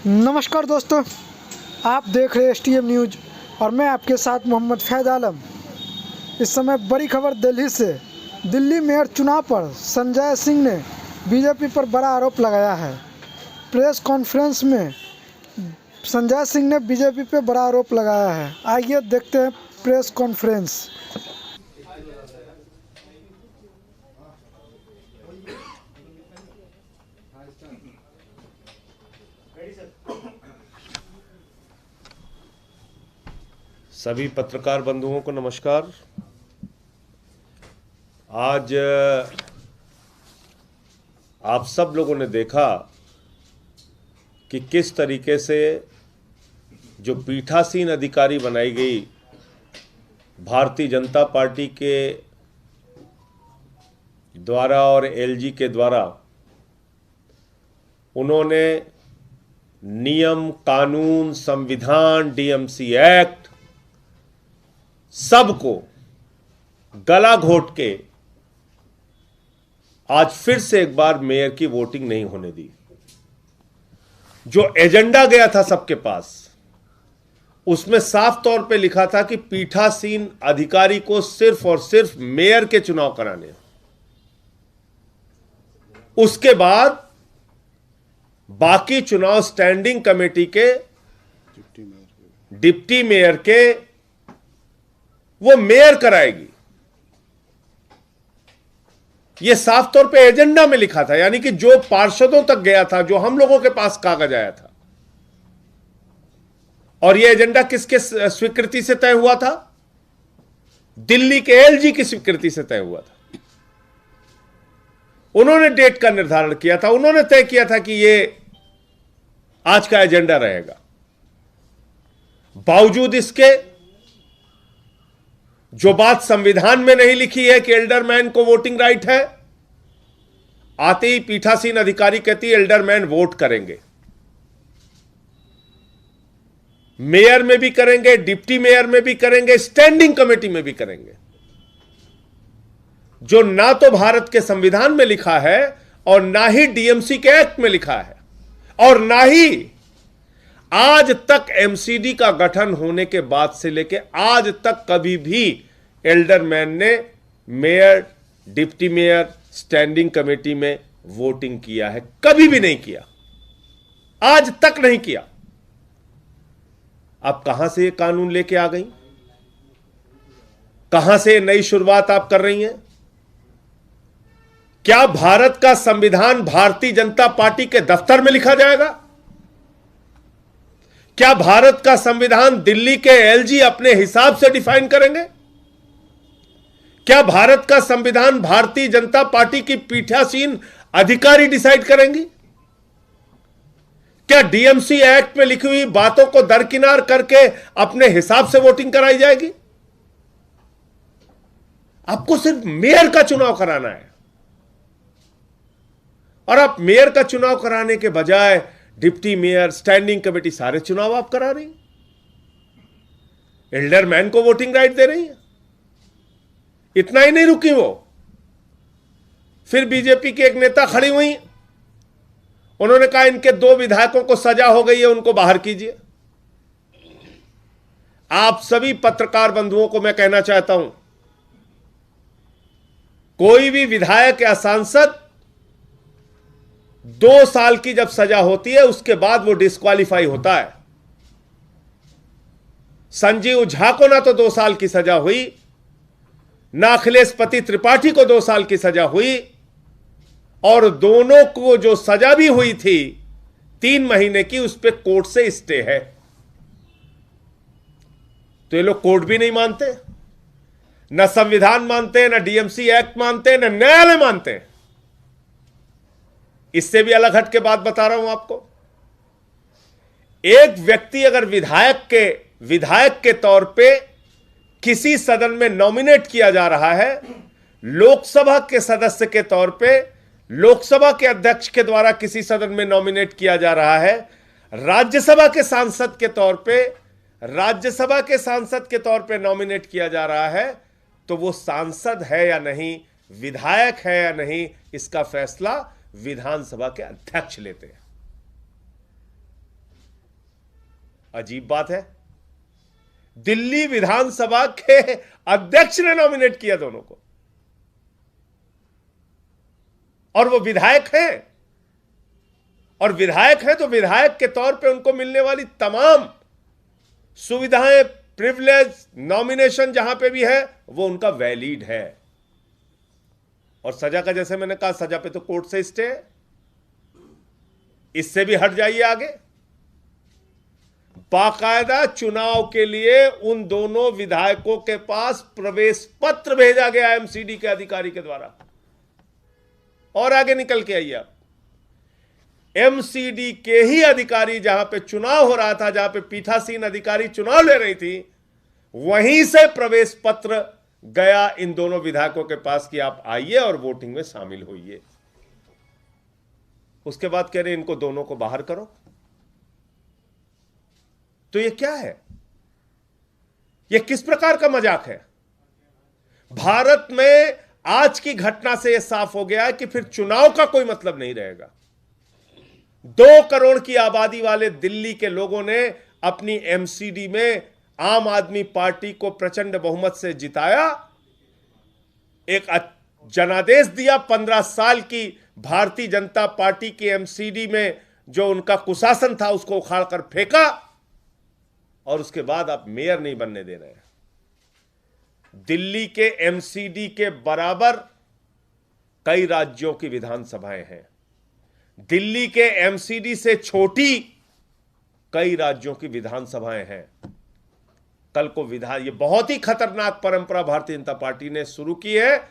नमस्कार दोस्तों, आप देख रहे हैं STM न्यूज़ और मैं आपके साथ मोहम्मद फैज़ आलम। इस समय बड़ी खबर दिल्ली से। दिल्ली मेयर चुनाव पर संजय सिंह ने बीजेपी पर बड़ा आरोप लगाया है। प्रेस कॉन्फ्रेंस में संजय सिंह ने बीजेपी पर बड़ा आरोप लगाया है। आइए देखते हैं प्रेस कॉन्फ्रेंस। सभी पत्रकार बंधुओं को नमस्कार। आज आप सब लोगों ने देखा कि किस तरीके से जो पीठासीन अधिकारी बनाई गई भारतीय जनता पार्टी के द्वारा और LG के द्वारा, उन्होंने नियम, कानून, संविधान, DMC एक्ट सबको गला घोट के आज फिर से एक बार मेयर की वोटिंग नहीं होने दी। जो एजेंडा गया था सबके पास, उसमें साफ तौर पे लिखा था कि पीठासीन अधिकारी को सिर्फ और सिर्फ मेयर के चुनाव कराने। उसके बाद बाकी चुनाव स्टैंडिंग कमेटी के, डिप्टी मेयर के, वो मेयर कराएगी। ये साफ तौर पे एजेंडा में लिखा था, यानी कि जो पार्षदों तक गया था, जो हम लोगों के पास कागज आया था। और ये एजेंडा किसके स्वीकृति से तय हुआ था? दिल्ली के LG की स्वीकृति से तय हुआ था। उन्होंने डेट का निर्धारण किया था, उन्होंने तय किया था कि ये आज का एजेंडा रहेगा। बावजूद इसके, जो बात संविधान में नहीं लिखी है कि एल्डरमैन को वोटिंग राइट है, आते ही पीठासीन अधिकारी कहती है एल्डरमैन वोट करेंगे। मेयर में भी करेंगे, डिप्टी मेयर में भी करेंगे, स्टैंडिंग कमेटी में भी करेंगे। जो ना तो भारत के संविधान में लिखा है और ना ही DMC के एक्ट में लिखा है, और ना ही आज तक MCD का गठन होने के बाद से लेके आज तक कभी भी एल्डरमैन ने mayor, deputy mayor, standing committee में वोटिंग किया है? कभी भी नहीं किया, आज तक नहीं किया। आप कहां से ये कानून लेके आ गई? कहां से नई शुरुआत आप कर रही हैं? क्या भारत का संविधान भारतीय जनता पार्टी के दफ्तर में लिखा जाएगा? क्या भारत का संविधान दिल्ली के LG अपने हिसाब से डिफाइन करेंगे? क्या भारत का संविधान भारतीय जनता पार्टी की पीठासीन अधिकारी डिसाइड करेंगी? क्या DMC एक्ट में लिखी हुई बातों को दरकिनार करके अपने हिसाब से वोटिंग कराई जाएगी? आपको सिर्फ मेयर का चुनाव कराना है, और आप मेयर का चुनाव कराने के बजाय डिप्टी मेयर, स्टैंडिंग कमेटी, सारे चुनाव आप करा रही हैं। एल्डरमैन को वोटिंग राइट दे रही है। इतना ही नहीं रुकी वो, फिर बीजेपी के एक नेता खड़ी हुई, उन्होंने कहा इनके 2 विधायकों को सजा हो गई है, उनको बाहर कीजिए। आप सभी पत्रकार बंधुओं को मैं कहना चाहता हूं, कोई भी विधायक या सांसद 2 साल की जब सजा होती है, उसके बाद वो डिस्क्वालीफाई होता है। संजीव झा को ना तो 2 साल की सजा हुई, ना अखिलेश पति त्रिपाठी को 2 साल की सजा हुई, और दोनों को जो सजा भी हुई थी 3 महीने की, उस पर कोर्ट से स्टे है। तो ये लोग कोर्ट भी नहीं मानते, ना संविधान मानते, ना DMC एक्ट मानते, ना न्यायालय मानते। इससे भी अलग हट के बात बता रहा हूं आपको। एक व्यक्ति अगर विधायक के तौर पे किसी सदन में नॉमिनेट किया जा रहा है, लोकसभा के सदस्य के तौर पे लोकसभा के अध्यक्ष के द्वारा किसी सदन में नॉमिनेट किया जा रहा है, राज्यसभा के सांसद के तौर पे नॉमिनेट किया जा रहा है, तो वो सांसद है या नहीं, विधायक है या नहीं, इसका फैसला विधानसभा के अध्यक्ष लेते हैं। अजीब बात है, दिल्ली विधानसभा के अध्यक्ष ने नॉमिनेट किया दोनों को, और वो विधायक हैं, और विधायक हैं तो विधायक के तौर पे उनको मिलने वाली तमाम सुविधाएं, प्रिविलेज, नॉमिनेशन जहां पे भी है वो उनका वैलिड है। और सजा का, जैसे मैंने कहा, सजा पे तो कोर्ट से स्टे है, इससे भी हट जाइए आगे। बाकायदा चुनाव के लिए उन दोनों विधायकों के पास प्रवेश पत्र भेजा गया एमसीडी के अधिकारी के द्वारा। और आगे निकल के आइए आप, एमसीडी के ही अधिकारी, जहां पे चुनाव हो रहा था, जहां पे पीठासीन अधिकारी चुनाव ले रही थी, वहीं से प्रवेश पत्र गया इन दोनों विधायकों के पास कि आप आइए और वोटिंग में शामिल होइए। उसके बाद कह रहे इनको दोनों को बाहर करो। तो ये क्या है? ये किस प्रकार का मजाक है? भारत में आज की घटना से यह साफ हो गया है कि फिर चुनाव का कोई मतलब नहीं रहेगा। 2 करोड़ की आबादी वाले दिल्ली के लोगों ने अपनी एमसीडी में आम आदमी पार्टी को प्रचंड बहुमत से जिताया, एक जनादेश दिया। 15 साल की भारतीय जनता पार्टी की एमसीडी में जो उनका कुशासन था उसको उखाड़ कर फेंका, और उसके बाद आप मेयर नहीं बनने दे रहे हैं। दिल्ली के एमसीडी के बराबर कई राज्यों की विधानसभाएं हैं, दिल्ली के एमसीडी से छोटी कई राज्यों की विधानसभाएं हैं। कल को ये बहुत ही खतरनाक परंपरा भारतीय जनता पार्टी ने शुरू की है।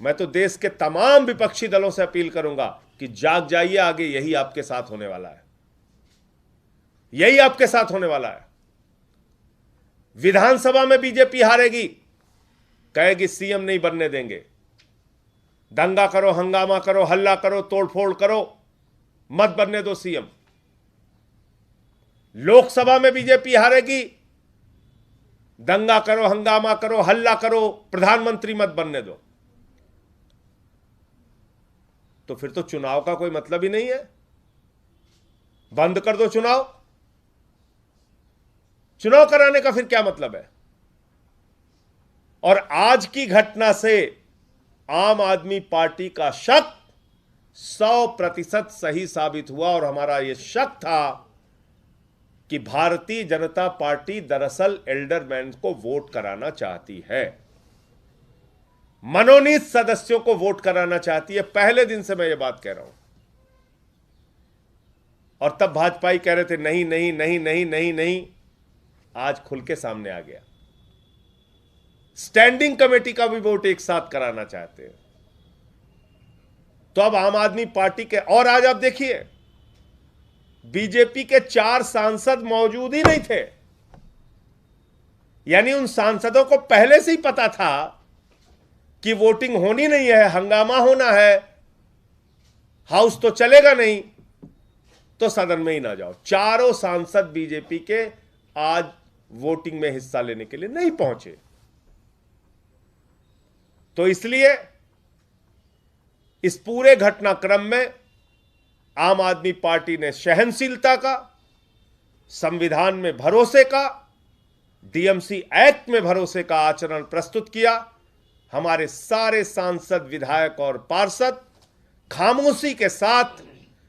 मैं तो देश के तमाम विपक्षी दलों से अपील करूंगा कि जाग जाइए, आगे यही आपके साथ होने वाला है, यही आपके साथ होने वाला है। विधानसभा में बीजेपी हारेगी, कहेगी सीएम नहीं बनने देंगे, दंगा करो, हंगामा करो, हल्ला करो, तोड़फोड़ करो, मत बनने दो सीएम। लोकसभा में बीजेपी हारेगी, दंगा करो, हंगामा करो, हल्ला करो, प्रधानमंत्री मत बनने दो। तो फिर तो चुनाव का कोई मतलब ही नहीं है, बंद कर दो चुनाव। चुनाव कराने का फिर क्या मतलब है? और आज की घटना से आम आदमी पार्टी का शक 100% सही साबित हुआ, और हमारा यह शक था कि भारतीय जनता पार्टी दरअसल एल्डरमैन को वोट कराना चाहती है, मनोनीत सदस्यों को वोट कराना चाहती है। पहले दिन से मैं ये बात कह रहा हूं, और तब भाजपाई कह रहे थे नहीं नहीं नहीं नहीं नहीं नहीं। आज खुल के सामने आ गया, स्टैंडिंग कमेटी का भी वोट एक साथ कराना चाहते हैं। तो अब आम आदमी पार्टी के, और आज आप देखिए बीजेपी के 4 सांसद मौजूद ही नहीं थे, यानी उन सांसदों को पहले से ही पता था कि वोटिंग होनी नहीं है, हंगामा होना है, हाउस तो चलेगा नहीं, तो सदन में ही ना जाओ। चारों सांसद बीजेपी के आज वोटिंग में हिस्सा लेने के लिए नहीं पहुंचे। तो इसलिए इस पूरे घटनाक्रम में आम आदमी पार्टी ने सहनशीलता का, संविधान में भरोसे का, डीएमसी एक्ट में भरोसे का आचरण प्रस्तुत किया। हमारे सारे सांसद, विधायक और पार्षद खामोशी के साथ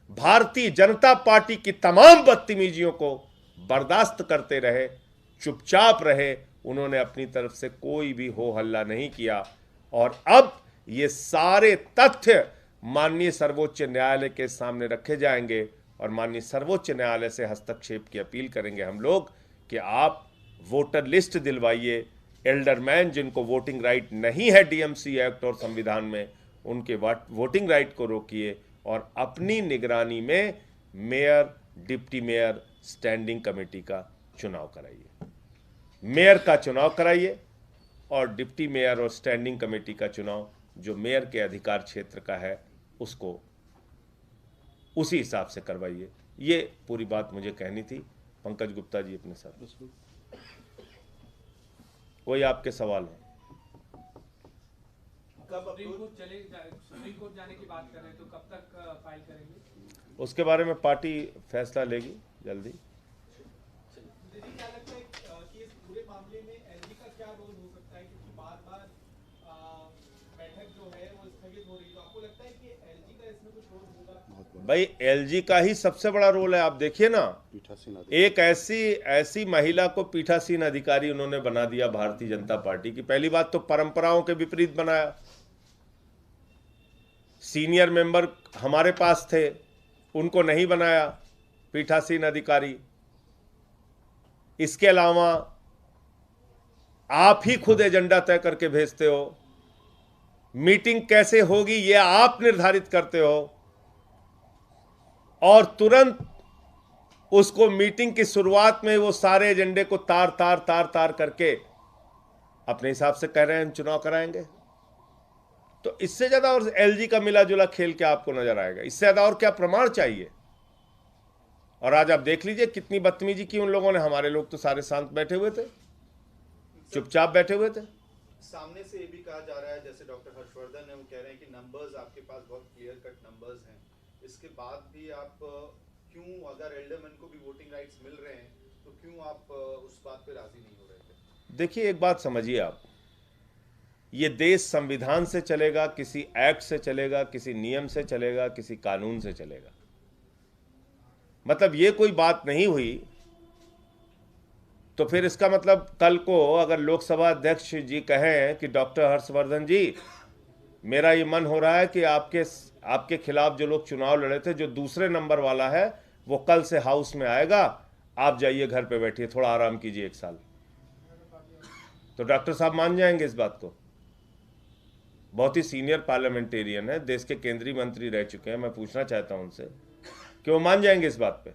भारतीय जनता पार्टी की तमाम बदतमीजियों को बर्दाश्त करते रहे, चुपचाप रहे। उन्होंने अपनी तरफ से कोई भी हो हल्ला नहीं किया। और अब ये सारे तथ्य माननीय सर्वोच्च न्यायालय के सामने रखे जाएंगे, और माननीय सर्वोच्च न्यायालय से हस्तक्षेप की अपील करेंगे हम लोग कि आप वोटर लिस्ट दिलवाइए। एल्डरमैन जिनको वोटिंग राइट नहीं है डीएमसी एक्ट और संविधान में, उनके वोटिंग राइट को रोकिए, और अपनी निगरानी में mayor, deputy mayor, standing committee का चुनाव कराइए। मेयर का चुनाव कराइए, और डिप्टी मेयर और स्टैंडिंग कमेटी का चुनाव जो मेयर के अधिकार क्षेत्र का है उसको उसी हिसाब से करवाइए। ये पूरी बात मुझे कहनी थी। पंकज गुप्ता जी अपने साथ, कोई आपके सवाल हो? सुप्रीम कोर्ट जाने की बात कर रहे हैं, तो कब तक फाइल करेंगे? उसके बारे में पार्टी फैसला लेगी जल्दी। मामले में एलजी का क्या रोल हो सकता है, क्योंकि बार बार बैठक जो है वो स्थगित हो रही है, तो आपको लगता है कि एलजी का इसमें कुछ रोल होगा? भाई एलजी का ही सबसे बड़ा रोल है। आप देखिए ना, एक ऐसी महिला को पीठासीन अधिकारी उन्होंने बना दिया भारतीय जनता पार्टी की। पहली बात तो परंपराओं के विपरीत बनाया। सीनियर मेंबर हमारे पास थे, उनको नहीं बनाया पीठासीन अधिकारी। इसके अलावा आप ही खुद एजेंडा तय करके भेजते हो, मीटिंग कैसे होगी ये आप निर्धारित करते हो, और तुरंत उसको मीटिंग की शुरुआत में वो सारे एजेंडे को तार करके अपने हिसाब से कह रहे हैं हम चुनाव कराएंगे। तो इससे ज्यादा और एलजी का मिला जुला खेल क्या आपको नजर आएगा? इससे ज्यादा और क्या प्रमाण चाहिए? और आज आप देख लीजिए कितनी बदतमीजी की उन लोगों ने। हमारे लोग तो सारे शांत बैठे हुए थे, चुपचाप बैठे हुए थे। सामने से ये भी कहा जा रहा है, जैसे डॉक्टर हर्षवर्धन है वो कह रहे हैं कि नंबर्स आपके पास बहुत क्लियर कट नंबर्स हैं, इसके बाद भी आप क्यों, अगर एल्डरमैन को भी वोटिंग राइट्स मिल रहे हैं तो क्यों आप उस बात पे राजी नहीं हो रहे थे? देखिए एक बात समझिए आप, ये देश संविधान से चलेगा, किसी एक्ट से चलेगा, किसी नियम से चलेगा, किसी कानून से चलेगा। मतलब ये कोई बात नहीं हुई तो फिर इसका मतलब कल को अगर लोकसभा अध्यक्ष जी कहें कि डॉक्टर हर्षवर्धन जी मेरा ये मन हो रहा है कि आपके खिलाफ जो लोग चुनाव लड़े थे, जो दूसरे नंबर वाला है वो कल से हाउस में आएगा, आप जाइए घर पे बैठिए, थोड़ा आराम कीजिए 1 साल, तो डॉक्टर साहब मान जाएंगे इस बात को? बहुत ही सीनियर पार्लियामेंटेरियन है, देश के केंद्रीय मंत्री रह चुके हैं। मैं पूछना चाहता हूं उनसे कि वो मान जाएंगे इस बात पे?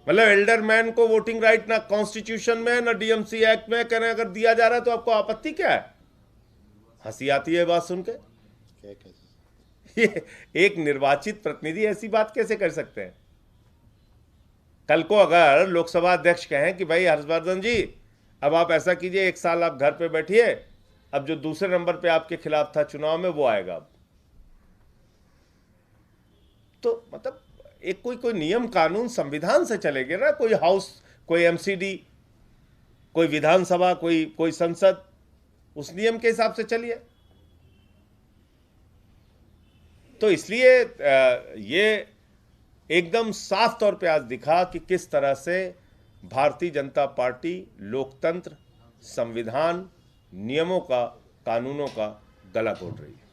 मतलब एल्डरमैन को वोटिंग राइट ना कॉन्स्टिट्यूशन में ना डीएमसी एक्ट में, कह रहे हैं अगर दिया जा रहा है तो आपको आपत्ति क्या है? हंसी आती है बात सुन के। ये एक निर्वाचित प्रतिनिधि ऐसी बात कैसे कर सकते हैं? कल को अगर लोकसभा अध्यक्ष कहें कि भाई हर्षवर्धन जी अब आप ऐसा कीजिए, 1 साल आप घर पे बैठिए, अब जो दूसरे नंबर पे आपके खिलाफ था चुनाव में वो आएगा अब, तो मतलब एक कोई नियम कानून संविधान से चलेगा ना। कोई हाउस, कोई एमसीडी, कोई विधानसभा, कोई संसद, उस नियम के हिसाब से चलिए। तो इसलिए ये एकदम साफ तौर पे आज दिखा कि किस तरह से भारतीय जनता पार्टी लोकतंत्र, संविधान, नियमों का, कानूनों का गला घोट रही है।